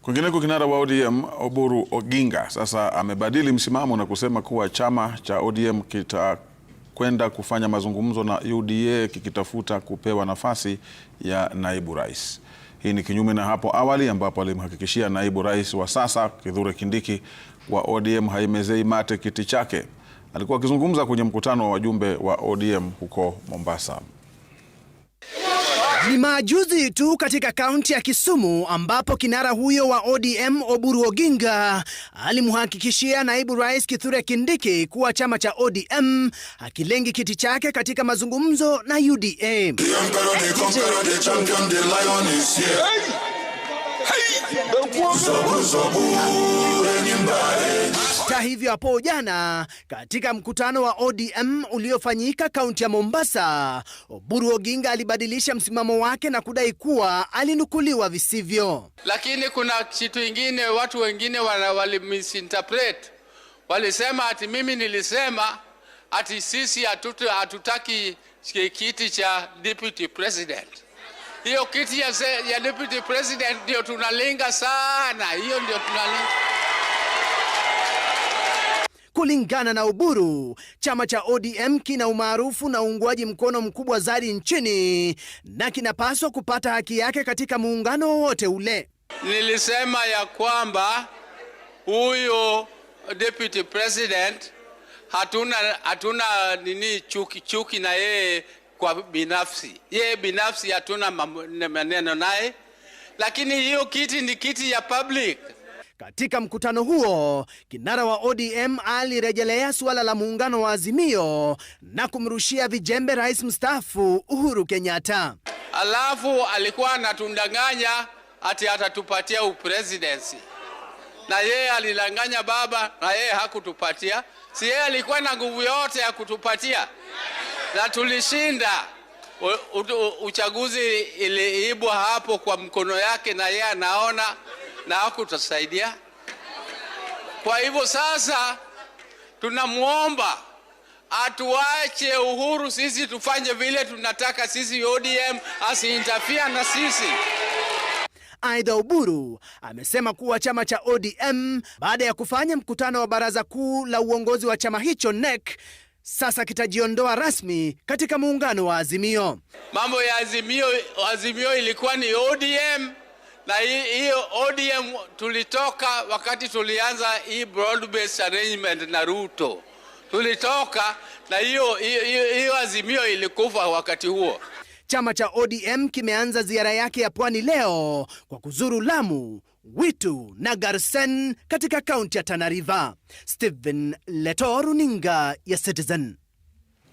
Kwingineko, kinara wa ODM Oburu Oginga sasa amebadili msimamo na kusema kuwa chama cha ODM kitakwenda kufanya mazungumzo na UDA kikitafuta kupewa nafasi ya naibu rais. Hii ni kinyume na hapo awali ambapo alimhakikishia naibu rais wa sasa Kithure Kindiki wa ODM haimezei mate kiti chake. Alikuwa akizungumza kwenye mkutano wa wajumbe wa ODM huko Mombasa. Ni majuzi tu katika kaunti ya Kisumu ambapo kinara huyo wa ODM Oburu Oginga alimhakikishia naibu rais Kithure Kindiki kuwa chama cha ODM hakilengi kiti chake katika mazungumzo na UDA. Hata hivyo, hapo jana katika mkutano wa ODM uliofanyika kaunti ya Mombasa, Oburu Oginga alibadilisha msimamo wake na kudai kuwa alinukuliwa visivyo. Lakini kuna kitu kingine watu wengine wali-misinterpret. Walisema ati mimi nilisema ati sisi hatutaki kiti cha deputy president. Hiyo kiti ya deputy president ndio tunalenga sana. Hiyo ndio tunalenga. Kulingana na Oburu, chama cha ODM kina umaarufu na uungwaji mkono mkubwa zaidi nchini na kinapaswa kupata haki yake katika muungano wowote ule. Nilisema ya kwamba huyo deputy president hatuna chuki na yeye kwa binafsi. Yeye binafsi hatuna maneno naye, lakini hiyo kiti ni kiti ya public. Katika mkutano huo, kinara wa ODM alirejelea suala la muungano wa Azimio na kumrushia vijembe rais mstaafu Uhuru Kenyatta. Alafu alikuwa anatundanganya ati atatupatia upresidency. Na yeye alidanganya baba na yeye hakutupatia. Si yeye alikuwa na nguvu yote ya kutupatia. Na tulishinda. Uchaguzi iliibwa hapo kwa mkono yake na yeye anaona na hakutusaidia. Kwa hivyo sasa tunamuomba atuache Uhuru, sisi tufanye vile tunataka, sisi ODM asiinterfere na sisi. Aidha, Oburu amesema kuwa chama cha ODM baada ya kufanya mkutano wa baraza kuu la uongozi wa chama hicho NEC sasa kitajiondoa rasmi katika muungano wa Azimio. Mambo ya Azimio ilikuwa ni ODM. Na hiyo ODM tulitoka wakati tulianza hii broad based arrangement na Ruto. Tulitoka na hiyo Azimio ilikufa wakati huo. Chama cha ODM kimeanza ziara yake ya pwani leo kwa kuzuru Lamu, Witu na Garsen katika kaunti ya Tana River. Stephen Leto, runinga ya Citizen.